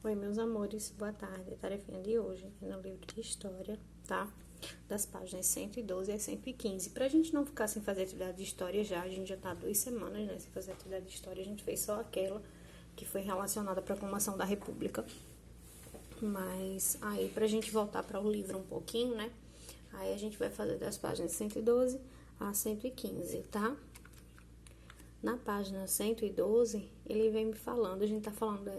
Oi, meus amores, boa tarde. A tarefinha de hoje é no livro de História, tá? Das páginas 112 a 115. Pra gente não ficar sem fazer atividade de História já, a gente já tá 2 semanas, né, sem fazer atividade de História. A gente fez só aquela que foi relacionada à proclamação da República. Mas aí, pra gente voltar para o livro um pouquinho, né? Aí a gente vai fazer das páginas 112 a 115, tá? Na página 112, ele vem me falando, a gente tá falando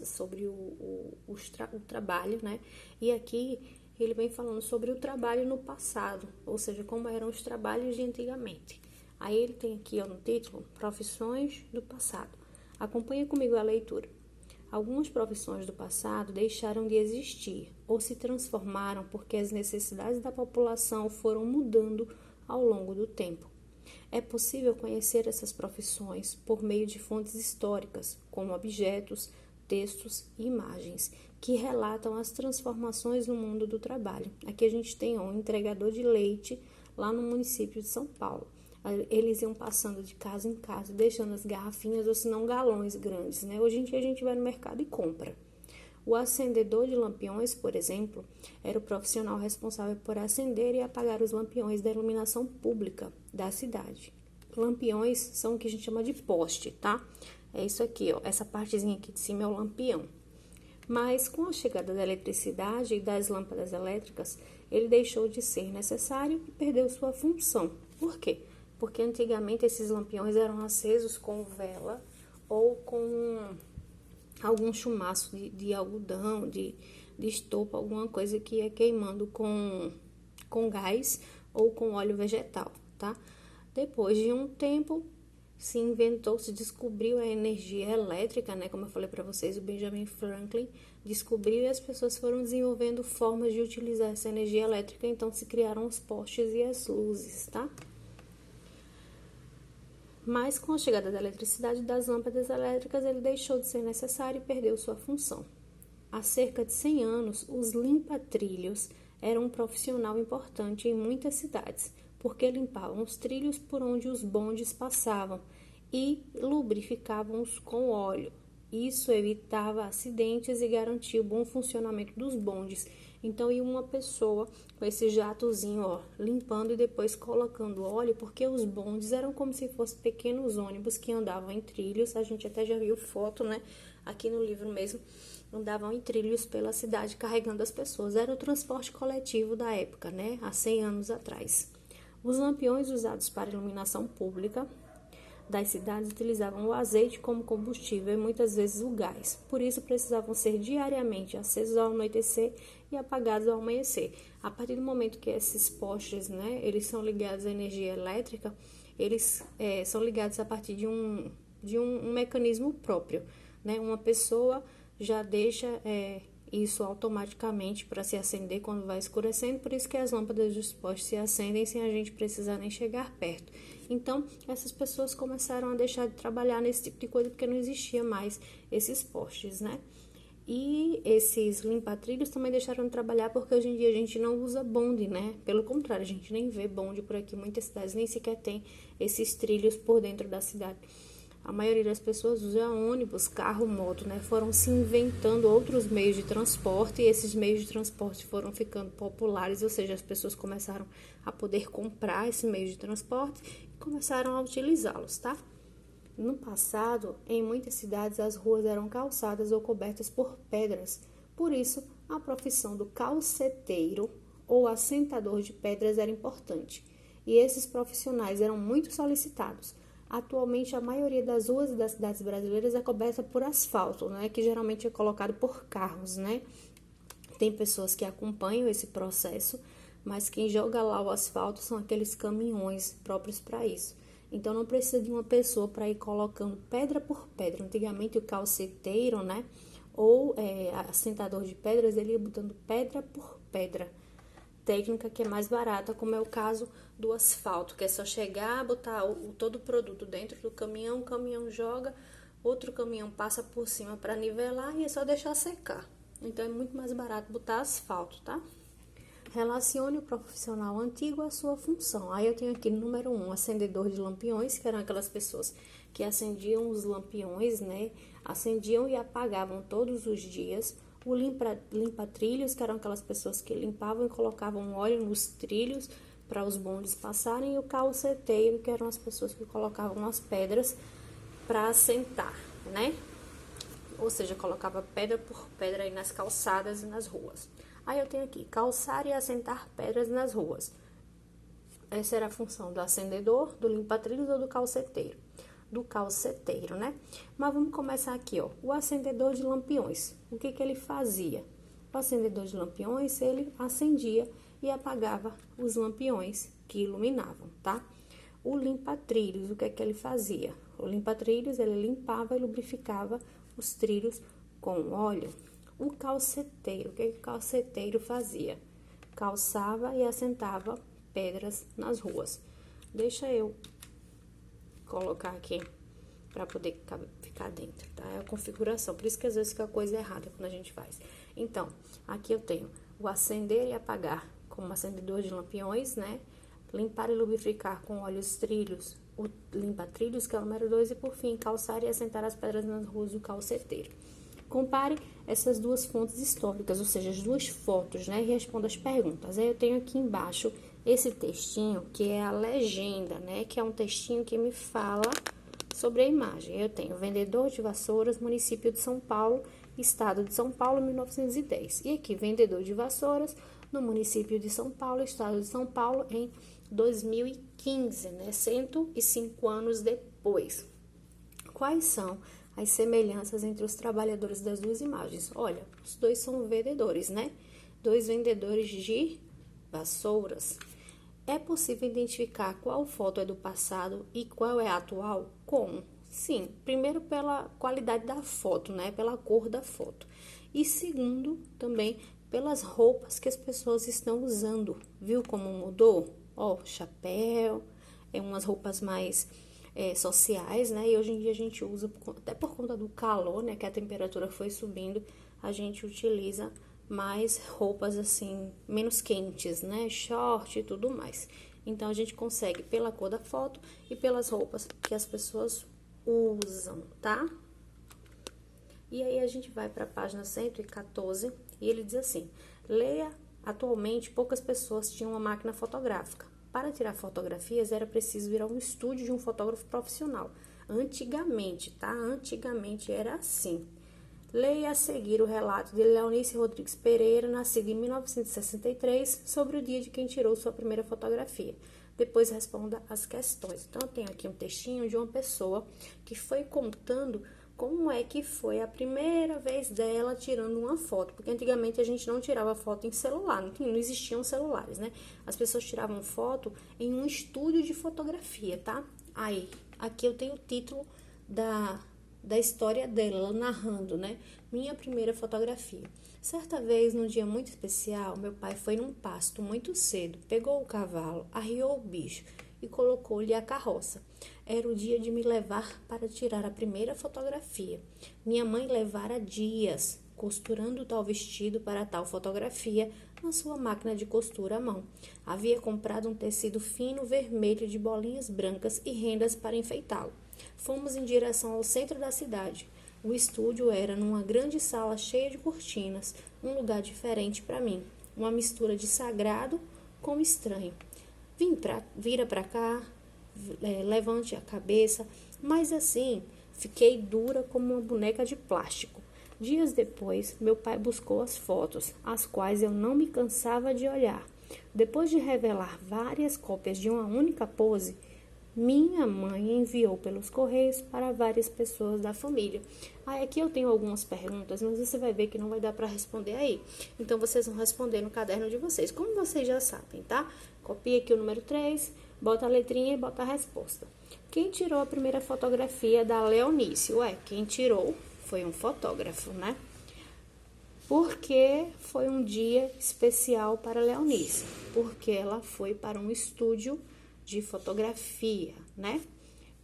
sobre o trabalho, né? E aqui ele vem falando sobre o trabalho no passado, ou seja, como eram os trabalhos de antigamente. Aí ele tem aqui ó, no título, Profissões do Passado. Acompanha comigo a leitura. Algumas profissões do passado deixaram de existir ou se transformaram porque as necessidades da população foram mudando ao longo do tempo. É possível conhecer essas profissões por meio de fontes históricas, como objetos, textos e imagens, que relatam as transformações no mundo do trabalho. Aqui a gente tem um entregador de leite lá no município de São Paulo. Eles iam passando de casa em casa, deixando as garrafinhas ou se não galões grandes, né? Hoje em dia a gente vai no mercado e compra. O acendedor de lampiões, por exemplo, era o profissional responsável por acender e apagar os lampiões da iluminação pública da cidade. Lampiões são o que a gente chama de poste, tá? É isso aqui, ó. Essa partezinha aqui de cima é o lampião. Mas com a chegada da eletricidade e das lâmpadas elétricas, ele deixou de ser necessário e perdeu sua função. Por quê? Porque antigamente esses lampiões eram acesos com vela ou com algum chumaço de algodão, de estopa, alguma coisa que ia queimando com gás ou com óleo vegetal, tá? Depois de um tempo, se descobriu a energia elétrica, né? Como eu falei para vocês, o Benjamin Franklin descobriu e as pessoas foram desenvolvendo formas de utilizar essa energia elétrica, então se criaram os postes e as luzes, tá? Mas com a chegada da eletricidade e das lâmpadas elétricas, ele deixou de ser necessário e perdeu sua função. Há cerca de 100 anos, os limpa-trilhos eram um profissional importante em muitas cidades, porque limpavam os trilhos por onde os bondes passavam e lubrificavam-os com óleo. Isso evitava acidentes e garantia o bom funcionamento dos bondes. Então, ia uma pessoa com esse jatozinho, ó, limpando e depois colocando óleo, porque os bondes eram como se fossem pequenos ônibus que andavam em trilhos. A gente até já viu foto, né? Aqui no livro mesmo, andavam em trilhos pela cidade carregando as pessoas. Era o transporte coletivo da época, né? Há 100 anos atrás. Os lampiões usados para iluminação pública das cidades utilizavam o azeite como combustível e muitas vezes o gás. Por isso, precisavam ser diariamente acesos ao anoitecer e apagados ao amanhecer. A partir do momento que esses postes, né, eles são ligados à energia elétrica, eles são ligados a partir de um mecanismo próprio, né? Uma pessoa já deixa isso automaticamente para se acender quando vai escurecendo, por isso que as lâmpadas dos postes se acendem sem a gente precisar nem chegar perto. Então, essas pessoas começaram a deixar de trabalhar nesse tipo de coisa porque não existia mais esses postes, né? E esses limpa-trilhos também deixaram de trabalhar porque hoje em dia a gente não usa bonde, né? Pelo contrário, a gente nem vê bonde por aqui. Muitas cidades nem sequer tem esses trilhos por dentro da cidade. A maioria das pessoas usa ônibus, carro, moto, né? Foram se inventando outros meios de transporte e esses meios de transporte foram ficando populares, ou seja, as pessoas começaram a poder comprar esse meio de transporte e começaram a utilizá-los, tá? No passado, em muitas cidades, as ruas eram calçadas ou cobertas por pedras. Por isso, a profissão do calceteiro ou assentador de pedras era importante. E esses profissionais eram muito solicitados. Atualmente, a maioria das ruas das cidades brasileiras é coberta por asfalto, né, que geralmente é colocado por carros, né? Tem pessoas que acompanham esse processo, mas quem joga lá o asfalto são aqueles caminhões próprios para isso. Então, não precisa de uma pessoa para ir colocando pedra por pedra. Antigamente, o calceteiro, né, ou assentador de pedras, ele ia botando pedra por pedra. Técnica que é mais barata, como é o caso do asfalto, que é só chegar, botar todo o produto dentro do caminhão, o caminhão joga, outro caminhão passa por cima para nivelar e é só deixar secar. Então, é muito mais barato botar asfalto, tá? Relacione o profissional antigo à sua função. Aí eu tenho aqui número 1, acendedor de lampiões, que eram aquelas pessoas que acendiam os lampiões, né? Acendiam e apagavam todos os dias. O limpa-trilhos, que eram aquelas pessoas que limpavam e colocavam óleo nos trilhos para os bondes passarem. E o calceteiro, que eram as pessoas que colocavam as pedras para assentar, né? Ou seja, colocava pedra por pedra aí nas calçadas e nas ruas. Aí eu tenho aqui, calçar e assentar pedras nas ruas. Essa era a função do acendedor, do limpa-trilhos ou do calceteiro? Do calceteiro, né? Mas vamos começar aqui, ó. O acendedor de lampiões. O que que ele fazia? O acendedor de lampiões, ele acendia e apagava os lampiões que iluminavam, tá? O limpa-trilhos, o que é que ele fazia? O limpa-trilhos, ele limpava e lubrificava os trilhos com óleo. O calceteiro, o que o calceteiro fazia? Calçava e assentava pedras nas ruas. Deixa eu colocar aqui para poder ficar dentro, tá? É a configuração, por isso que às vezes fica a coisa errada quando a gente faz. Então, aqui eu tenho o acender e apagar como acendedor de lampiões, né? Limpar e lubrificar com óleo os trilhos, o limpa-trilhos, que é o número 2, e por fim, calçar e assentar as pedras nas ruas do calceteiro. Compare essas duas fontes históricas, ou seja, as duas fotos, né? E responda as perguntas. Aí eu tenho aqui embaixo esse textinho, que é a legenda, né? Que é um textinho que me fala sobre a imagem. Eu tenho vendedor de vassouras, município de São Paulo, estado de São Paulo, 1910. E aqui, vendedor de vassouras, no município de São Paulo, estado de São Paulo, em 2015, né? 105 anos depois. Quais são as semelhanças entre os trabalhadores das duas imagens? Olha, os dois são vendedores, né? Dois vendedores de vassouras. É possível identificar qual foto é do passado e qual é a atual? Como? Sim, primeiro pela qualidade da foto, né? Pela cor da foto. E segundo, também pelas roupas que as pessoas estão usando. Viu como mudou? Ó, chapéu, umas roupas mais sociais, né? E hoje em dia a gente usa, até por conta do calor, né? Que a temperatura foi subindo, a gente utiliza mais roupas assim, menos quentes, né? Short e tudo mais. Então, a gente consegue pela cor da foto e pelas roupas que as pessoas usam, tá? E aí, a gente vai para a página 114 e ele diz assim: leia, atualmente poucas pessoas tinham uma máquina fotográfica. Para tirar fotografias, era preciso ir a um estúdio de um fotógrafo profissional. Antigamente, tá? Antigamente era assim. Leia a seguir o relato de Leonice Rodrigues Pereira, nascida em 1963, sobre o dia de quem tirou sua primeira fotografia. Depois responda as questões. Então, eu tenho aqui um textinho de uma pessoa que foi contando como é que foi a primeira vez dela tirando uma foto. Porque antigamente a gente não tirava foto em celular, não existiam celulares, né? As pessoas tiravam foto em um estúdio de fotografia, tá? Aí, aqui eu tenho o título da história dela, ela narrando, né? Minha primeira fotografia. Certa vez, num dia muito especial, meu pai foi num pasto muito cedo, pegou o cavalo, arriou o bicho e colocou-lhe a carroça. Era o dia de me levar para tirar a primeira fotografia. Minha mãe levara dias costurando tal vestido para tal fotografia na sua máquina de costura à mão. Havia comprado um tecido fino vermelho de bolinhas brancas e rendas para enfeitá-lo. Fomos em direção ao centro da cidade. O estúdio era numa grande sala cheia de cortinas, um lugar diferente para mim, uma mistura de sagrado com estranho. Vira para cá, levante a cabeça, mas assim, fiquei dura como uma boneca de plástico. Dias depois, meu pai buscou as fotos, as quais eu não me cansava de olhar. Depois de revelar várias cópias de uma única pose, minha mãe enviou pelos correios para várias pessoas da família. Aí aqui eu tenho algumas perguntas, mas você vai ver que não vai dar para responder aí. Então, vocês vão responder no caderno de vocês. Como vocês já sabem, tá? Copia aqui o número 3, bota a letrinha e bota a resposta. Quem tirou a primeira fotografia da Leonice? Quem tirou foi um fotógrafo, né? Porque foi um dia especial para Leonice. Porque ela foi para um estúdio de fotografia, né?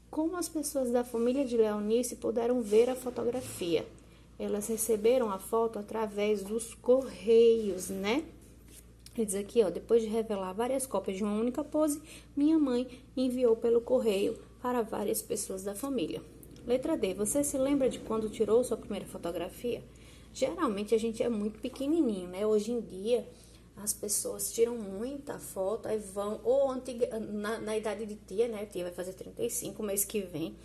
Como as pessoas da família de Leonice puderam ver a fotografia? Elas receberam a foto através dos correios, né? Ele diz aqui, ó, depois de revelar várias cópias de uma única pose, minha mãe enviou pelo correio para várias pessoas da família. Letra D. Você se lembra de quando tirou sua primeira fotografia? Geralmente a gente é muito pequenininho, né? Hoje em dia as pessoas tiram muita foto, aí vão, ou na idade de tia, né? Tia vai fazer 35 mês que vem.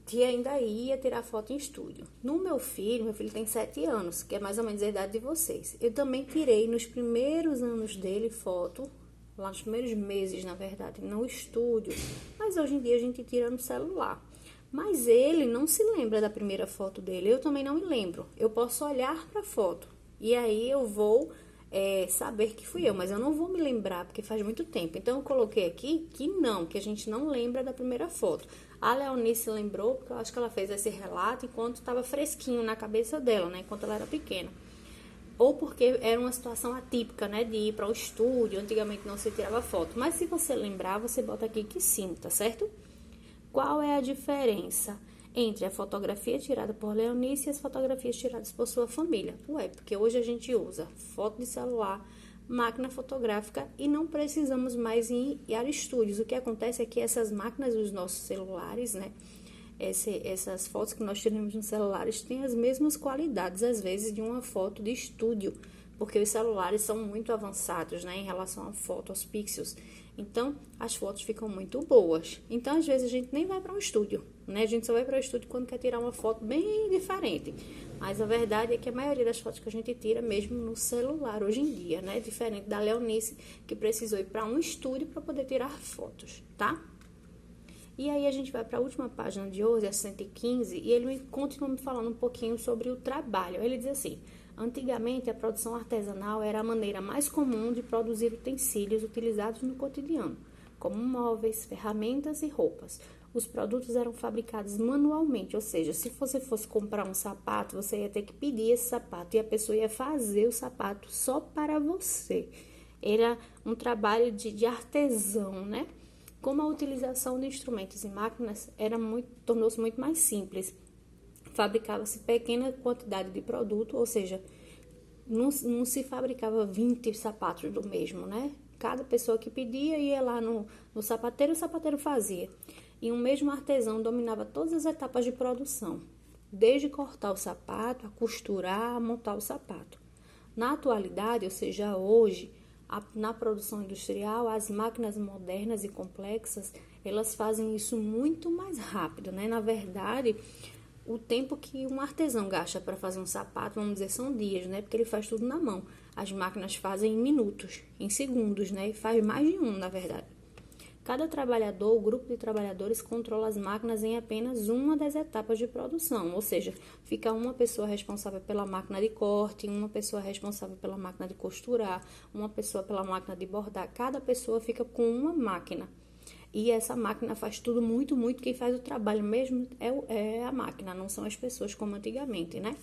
Tia ainda ia tirar foto em estúdio. No meu filho tem 7 anos, que é mais ou menos a idade de vocês. Eu também tirei nos primeiros anos dele foto, lá nos primeiros meses, na verdade, no estúdio. Mas hoje em dia a gente tira no celular. Mas ele não se lembra da primeira foto dele, eu também não me lembro. Eu posso olhar para a foto e aí eu vou saber que fui eu, mas eu não vou me lembrar porque faz muito tempo. Então eu coloquei aqui que a gente não lembra da primeira foto. A Leonice lembrou porque eu acho que ela fez esse relato enquanto estava fresquinho na cabeça dela, né, enquanto ela era pequena. Ou porque era uma situação atípica, né, de ir para o estúdio, antigamente não se tirava foto. Mas se você lembrar, você bota aqui que sim, tá certo? Qual é a diferença entre a fotografia tirada por Leonice e as fotografias tiradas por sua família? Porque hoje a gente usa foto de celular, máquina fotográfica e não precisamos mais ir a estúdios. O que acontece é que essas máquinas dos nossos celulares, né? Essas fotos que nós tiramos nos celulares têm as mesmas qualidades, às vezes, de uma foto de estúdio, porque os celulares são muito avançados, né, em relação à foto, aos pixels. Então, as fotos ficam muito boas. Então, às vezes, a gente nem vai para um estúdio, né? A gente só vai para o estúdio quando quer tirar uma foto bem diferente. Mas a verdade é que a maioria das fotos que a gente tira mesmo no celular hoje em dia, né? Diferente da Leonice, que precisou ir para um estúdio para poder tirar fotos, tá? E aí a gente vai para a última página de hoje, a 115, e ele continua me falando um pouquinho sobre o trabalho. Ele diz assim: antigamente a produção artesanal era a maneira mais comum de produzir utensílios utilizados no cotidiano, como móveis, ferramentas e roupas. Os produtos eram fabricados manualmente, ou seja, se você fosse comprar um sapato, você ia ter que pedir esse sapato e a pessoa ia fazer o sapato só para você. Era um trabalho de artesão, né? Como a utilização de instrumentos e máquinas tornou-se muito mais simples. Fabricava-se pequena quantidade de produto, ou seja, não se fabricava 20 sapatos do mesmo, né? Cada pessoa que pedia ia lá no sapateiro, o sapateiro fazia. E um mesmo artesão dominava todas as etapas de produção, desde cortar o sapato, a costurar, a montar o sapato. Na atualidade, ou seja, hoje, na produção industrial, as máquinas modernas e complexas, elas fazem isso muito mais rápido, né? Na verdade, o tempo que um artesão gasta para fazer um sapato, vamos dizer, são dias, né? Porque ele faz tudo na mão. As máquinas fazem em minutos, em segundos, né? E faz mais de um, na verdade. Cada trabalhador, o grupo de trabalhadores, controla as máquinas em apenas uma das etapas de produção, ou seja, fica uma pessoa responsável pela máquina de corte, uma pessoa responsável pela máquina de costurar, uma pessoa pela máquina de bordar. Cada pessoa fica com uma máquina. E essa máquina faz tudo muito, muito. Quem faz o trabalho mesmo é a máquina, não são as pessoas como antigamente, né?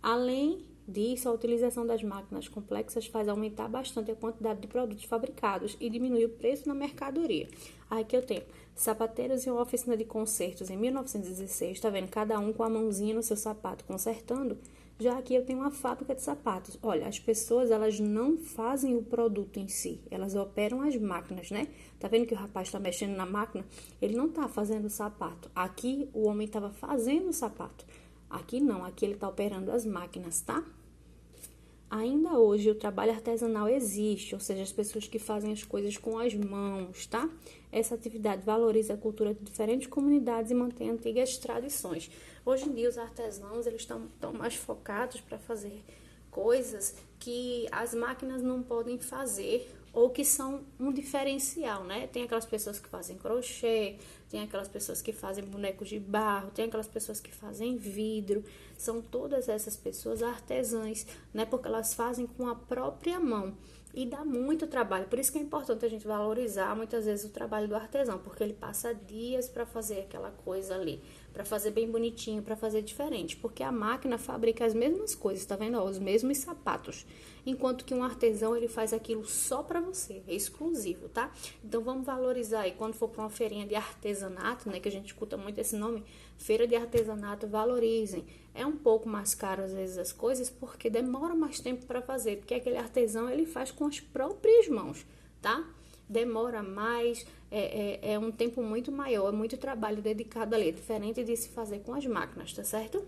Além disso, a utilização das máquinas complexas faz aumentar bastante a quantidade de produtos fabricados e diminuir o preço na mercadoria. Aqui eu tenho sapateiros em uma oficina de consertos em 1916, tá vendo? Cada um com a mãozinha no seu sapato consertando. Já aqui eu tenho uma fábrica de sapatos. Olha, as pessoas, elas não fazem o produto em si, elas operam as máquinas, né? Tá vendo que o rapaz está mexendo na máquina? Ele não tá fazendo o sapato. Aqui o homem estava fazendo o sapato. Aqui não, aqui ele está operando as máquinas, tá? Ainda hoje o trabalho artesanal existe, ou seja, as pessoas que fazem as coisas com as mãos, tá? Essa atividade valoriza a cultura de diferentes comunidades e mantém antigas tradições. Hoje em dia os artesãos, eles estão mais focados para fazer coisas que as máquinas não podem fazer ou que são um diferencial, né? Tem aquelas pessoas que fazem crochê, tem aquelas pessoas que fazem bonecos de barro, tem aquelas pessoas que fazem vidro. São todas essas pessoas artesãs, né? Porque elas fazem com a própria mão e dá muito trabalho. Por isso que é importante a gente valorizar muitas vezes o trabalho do artesão, porque ele passa dias para fazer aquela coisa ali. para fazer bem bonitinho, para fazer diferente, porque a máquina fabrica as mesmas coisas, tá vendo? Ó, os mesmos sapatos, enquanto que um artesão ele faz aquilo só para você, é exclusivo, tá? Então vamos valorizar aí quando for para uma feirinha de artesanato, né, que a gente escuta muito esse nome, feira de artesanato, valorizem. É um pouco mais caro às vezes as coisas porque demora mais tempo para fazer, porque aquele artesão ele faz com as próprias mãos, tá? Demora mais, é um tempo muito maior, é muito trabalho dedicado ali, é diferente de se fazer com as máquinas, tá certo?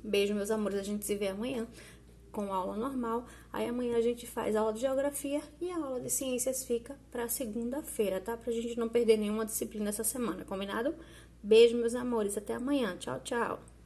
Beijo, meus amores, a gente se vê amanhã com aula normal, aí amanhã a gente faz aula de geografia e a aula de ciências fica para segunda-feira, tá? Pra gente não perder nenhuma disciplina essa semana, combinado? Beijo, meus amores, até amanhã, tchau, tchau!